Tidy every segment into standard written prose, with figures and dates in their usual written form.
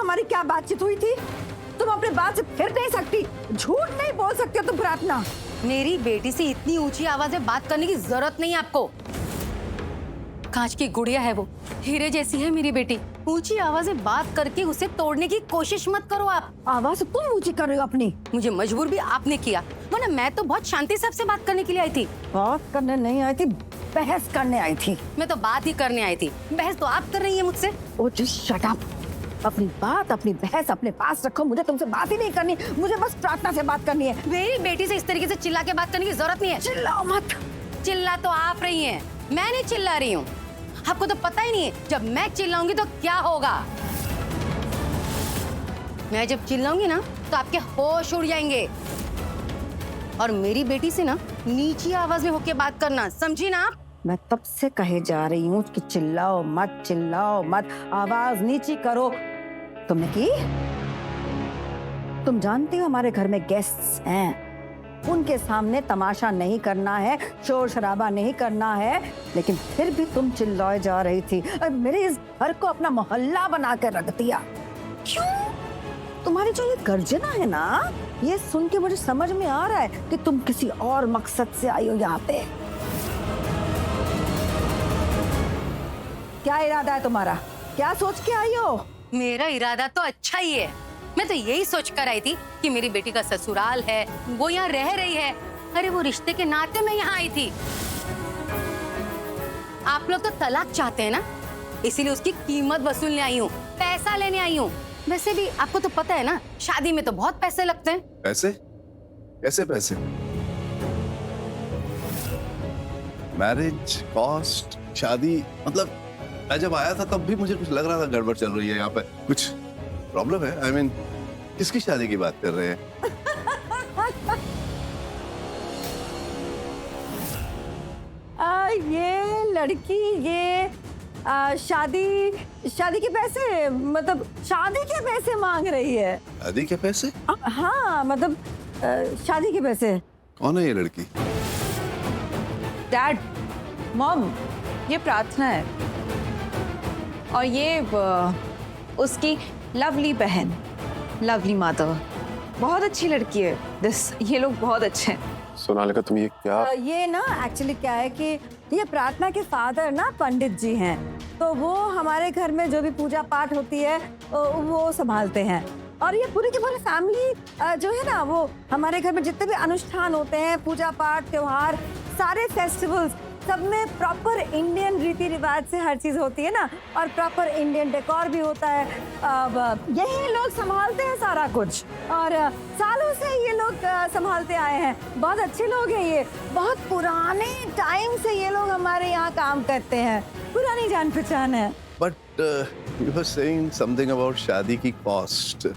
हमारी क्या बातचीत हुई थी? तुम अपने बात से फिर नहीं सकती, झूठ नहीं बोल सकती हो तुम प्रार्थना। मेरी बेटी से इतनी ऊंची आवाज में बात करने की जरूरत नहीं है आपको। कांच की गुड़िया है वो, हीरे जैसी है मेरी बेटी। ऊंची आवाज में बात करके उसे तोड़ने की कोशिश मत करो आप। आवाज तुम ऊंची कर रहे हो अपनी। मुझे मजबूर भी आपने किया, वरना मैं तो बहुत शांति से आपसे बात करने के लिए आई थी। बात करने नहीं आई थी, बहस करने आई थी। मैं तो बात ही करने आई थी, बहस तो आप कर रही हैं मुझसे। ओ जस्ट शट अप। अपनी बात, अपनी बहस अपने पास रखो। मुझे तुमसे बात ही नहीं करनी, मुझे बस प्रार्थना से बात करनी है। मेरी बेटी से इस तरीके से चिल्ला के बात करने की जरूरत नहीं है। चिल्लाओ मत। चिल्ला तो आप रही हैं, मैं नहीं चिल्ला रही हूँ। आपको तो पता ही नहीं है जब मैं चिल्लाऊंगी तो क्या होगा। मैं जब चिल्लाऊंगी ना तो आपके होश उड़ जाएंगे। और मेरी बेटी से ना नीची आवाज में होके बात करना, समझी ना आप? मैं तब से कहे जा रही हूँ कि चिल्लाओ मत, चिल्लाओ मत, आवाज नीची करो। तुमने की? तुम जानती हो हमारे घर में गेस्ट्स हैं, उनके सामने तमाशा नहीं करना है, शोर शराबा नहीं करना है, लेकिन फिर भी तुम चिल्लाए जा रही थी और मेरे इस घर को अपना मोहल्ला बना कर रख दिया। क्यों? तुम्हारी जो ये गर्जना है ना, ये सुन के मुझे समझ में आ रहा है कि तुम किसी और मकसद से आई हो यहाँ पे। क्या इरादा है तुम्हारा? क्या सोच के आई हो? मेरा इरादा तो अच्छा ही है। मैं तो यही सोच कर आई थी कि मेरी बेटी का ससुराल है, वो यहाँ रह रही है। अरे वो रिश्ते के नाते मैं यहाँ आई थी। आप लोग तो तलाक चाहते हैं ना, इसीलिए उसकी कीमत वसूलने आई हूँ, पैसा लेने आई हूँ। वैसे भी आपको तो पता है ना, शादी में तो बहुत पैसे लगते हैं। पैसे? कैसे पैसे? मैरिज कॉस्ट, शादी, मतलब मैं जब आया था तब भी मुझे कुछ लग रहा था गड़बड़ चल रही है यहाँ पे, कुछ प्रॉब्लम है। I mean, किसकी शादी की बात कर रहे हैं? ये लड़की ये शादी के पैसे, मतलब शादी के पैसे मांग रही है। शादी के पैसे? हाँ मतलब शादी के पैसे। कौन है ये लड़की? डैड, मॉम, ये प्रार्थना है और ये उसकी लवली बहन, लवली मदर। बहुत अच्छी लड़की है ये लोग बहुत अच्छे हैं। सोनालिका तुम ये क्या? ये ना एक्चुअली क्या है कि ये प्रार्थना के फादर ना पंडित जी हैं, तो वो हमारे घर में जो भी पूजा पाठ होती है वो संभालते हैं। और ये पूरी की पूरी फैमिली जो है ना, वो हमारे घर में जितने भी अनुष्ठान होते हैं, पूजा पाठ, त्योहार, सारे फेस्टिवल्स, सब में प्रॉपर इंडियन रीति रिवाज से हर चीज होती है ना, और प्रॉपर इंडियन डेकोर भी होता है। अब यही लोग संभालते हैं सारा कुछ, और सालों से ये लोग संभालते आए हैं। बहुत अच्छे लोग हैं ये, बहुत पुराने टाइम से ये लोग हमारे यहाँ काम करते हैं, पुरानी जान पहचान है। But you were saying something about शादी की कॉस्ट।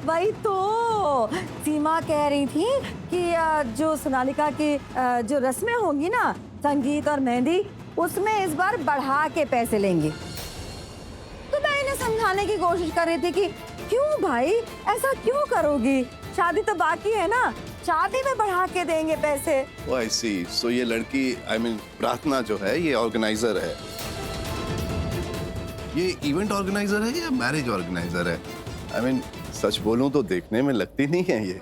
वही तो सीमा कह रही थी कि जो सोनालिका की जो रस्में होंगी ना, संगीत और मेहंदी, उसमें इस बार बढ़ा के पैसे लेंगे। तो मैं इन्हें समझाने की कोशिश कर रही थी कि क्यों भाई ऐसा क्यों करोगी, शादी तो बाकी है ना, शादी में बढ़ा के देंगे पैसे। ओह आई सी। सो ये लड़की, आई मीन प्रार्थना जो है, ये ऑर्गेनाइजर है। ये इवेंट ऑर्गेनाइजर है या मैरिज ऑर्गेनाइजर है? आई मीन सच बोलूं तो देखने में लगती नहीं है ये।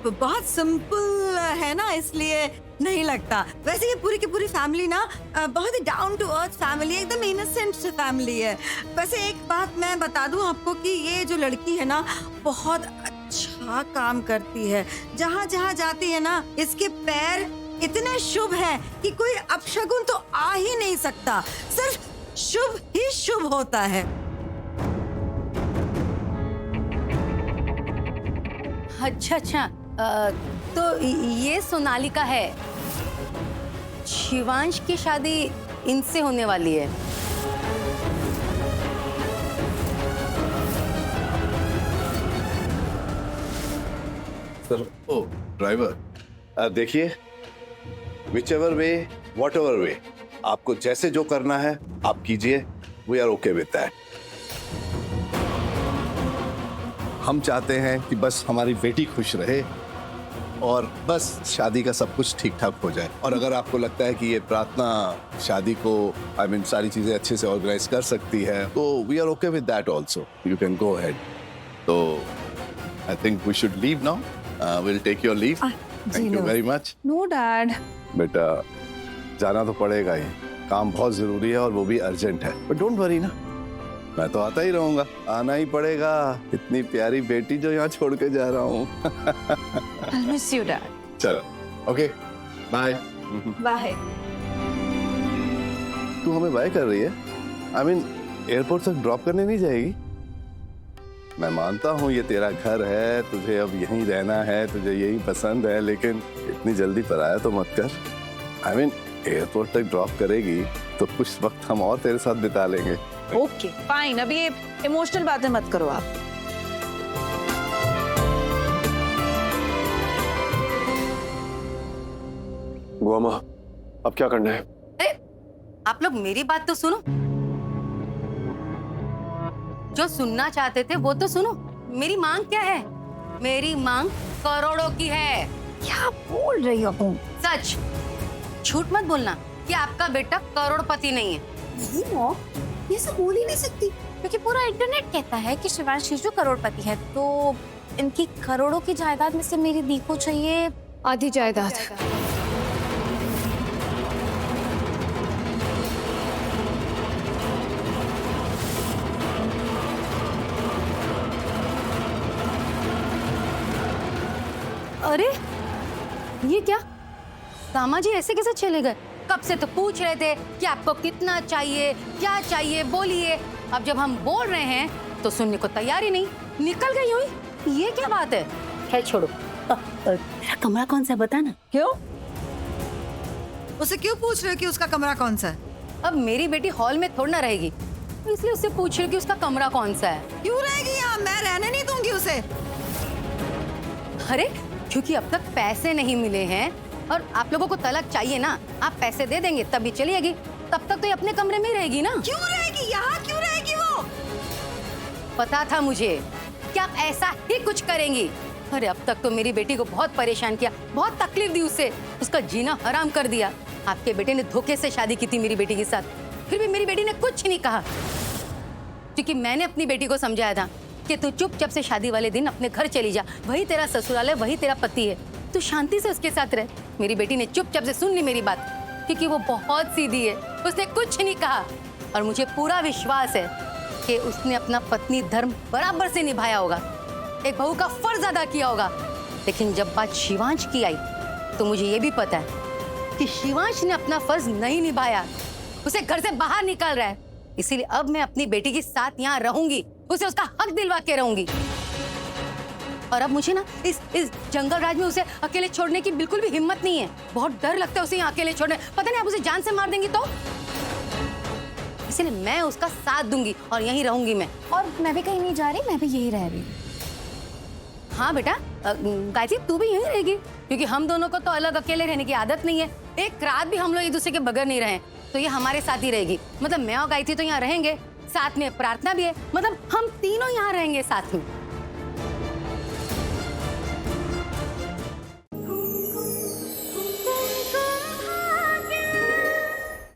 बहुत सिंपल है ना, इसलिए नहीं लगता। वैसे ये पूरी की पूरी फैमिली ना बहुत ही डाउन टू अर्थ फैमिली, एकदम इनोसेंट फैमिली है। वैसे एक बात मैं बता दूं आपको कि ये जो लड़की है ना, बहुत अच्छा काम करती है। जहाँ जहाँ जाती है ना, इसके पैर इतने शुभ हैं कि कोई अपशगुन तो आ ही नहीं सकता, सिर्फ शुभ ही शुभ होता है। अच्छा, तो ये सोनालिका है। शिवांश की शादी इनसे होने वाली है। सर, ओ ड्राइवर, देखिए, whichever way, whatever way, आपको जैसे जो करना है आप कीजिए। We are okay with that. हम चाहते हैं कि बस हमारी बेटी खुश रहे, और बस शादी का सब कुछ ठीक ठाक हो जाए। और अगर आपको लगता है कि ये प्रार्थना शादी को सारी चीजें अच्छे से ऑर्गेनाइज कर सकती है तो we are okay with that also, you can go ahead. तो I think we should leave now, will take your leave. Thank you very much. No dad. बेटा जाना तो पड़ेगा ही, काम बहुत जरूरी है और वो भी अर्जेंट है, बट डोंट वरी ना, मैं तो आता ही रहूंगा, आना ही पड़ेगा। इतनी प्यारी बेटी जो यहाँ छोड़ के जा रहा हूँ। I'll miss you, Dad. चलो ओके बाय। Bye. तू हमें बाय कर रही है? आई मीन एयरपोर्ट तक ड्रॉप करने नहीं जाएगी? मैं मानता हूँ ये तेरा घर है, तुझे अब यहीं रहना है, तुझे यही पसंद है, लेकिन इतनी जल्दी पराया तो मत कर। आई मीन एयरपोर्ट तक ड्रॉप करेगी तो कुछ वक्त हम और तेरे साथ बिता लेंगे। ओके फाइन, अभी ये इमोशनल बातें मत करो आप। बुआ माँ, अब क्या करना है? अरे आप लोग मेरी बात तो सुनो, जो सुनना चाहते थे वो तो सुनो। मेरी मांग क्या है? मेरी मांग करोड़ों की है। क्या बोल रही हो तुम? सच, झूठ मत बोलना कि आपका बेटा करोड़पति नहीं है। नहीं मॉम, ये सब बोल ही नहीं सकती क्योंकि पूरा इंटरनेट कहता है कि शिवांश शिशु करोड़पति है। तो इनकी करोड़ों की जायदाद में से मेरी दी को चाहिए आधी जायदाद। अरे ये क्या, दामा जी ऐसे कैसे चले गए? कब से तो पूछ रहे थे कि आपको कितना चाहिए, क्या चाहिए, बोलिए। अब जब हम बोल रहे हैं तो सुनने को तैयार ही नहीं, निकल गई हुई। ये क्या बात है? खैर छोड़ो, मेरा कमरा कौन सा बता ना। क्यों? उसे क्यों पूछ रहे हो कि उसका कमरा कौन सा है? अब मेरी बेटी हॉल में थोड़ी ना रहेगी, इसलिए उससे पूछ रही हूँ कि उसका कमरा कौन सा है। क्यों रहेगी यहाँ? मैं रहने नहीं दूंगी उसे। अरे क्योंकि अब तक पैसे नहीं मिले हैं और आप लोगों को तलाक चाहिए ना, आप पैसे दे देंगे तभी चलिएगी, तब तक तो ये अपने कमरे में ही रहेगी ना। क्यों रहेगी यहाँ? क्यों रहेगी वो? पता था मुझे कि आप ऐसा ही कुछ करेंगी। अरे अब तक तो मेरी बेटी को बहुत परेशान किया, बहुत तकलीफ दी उसे, उसका जीना हराम कर दिया। आपके बेटे ने धोखे से शादी की थी मेरी बेटी के साथ, फिर भी मेरी बेटी ने कुछ नहीं कहा, क्योंकि मैंने अपनी बेटी को समझाया था कि तू चुपचाप से शादी वाले दिन अपने घर चली जा, वही तेरा ससुराल है, वही तेरा पति है, तू शांति से उसके साथ रह। मेरी बेटी ने चुपचाप से सुन ली मेरी बात, क्योंकि वो बहुत सीधी है, उसने कुछ नहीं कहा। और मुझे पूरा विश्वास है कि उसने अपना पत्नी धर्म बराबर से निभाया होगा, एक बहू का फर्ज अदा किया होगा। लेकिन जब बात शिवांश की आई तो मुझे ये भी पता है कि शिवांश ने अपना फर्ज नहीं निभाया, उसे घर से बाहर निकाल रहा है। इसीलिए अब मैं अपनी बेटी के साथ यहाँ रहूंगी, उसे उसका हक दिलवा के रहूंगी। और अब मुझे ना इस जंगल राज में उसे अकेले छोड़ने की बिल्कुल भी हिम्मत नहीं है। बहुत डर लगता है उसे यहाँ अकेले छोड़ने, पता नहीं आप उसे जान से मार देंगी तो। इसलिए मैं उसका साथ दूंगी और यहीं रहूंगी मैं। और मैं भी कहीं नहीं जा रही, मैं भी यही रह रही हूँ। हाँ बेटा, गायत्री तू भी यहीं रहेगी, क्योंकि हम दोनों को तो अलग अकेले रहने की आदत नहीं है। एक रात भी हम लोग एक दूसरे के बगैर नहीं रहे, तो ये हमारे साथ ही रहेगी। मतलब मैं और गायत्री तो यहाँ रहेंगे, साथ में प्रार्थना भी है, मतलब हम तीनों यहाँ रहेंगे साथ में।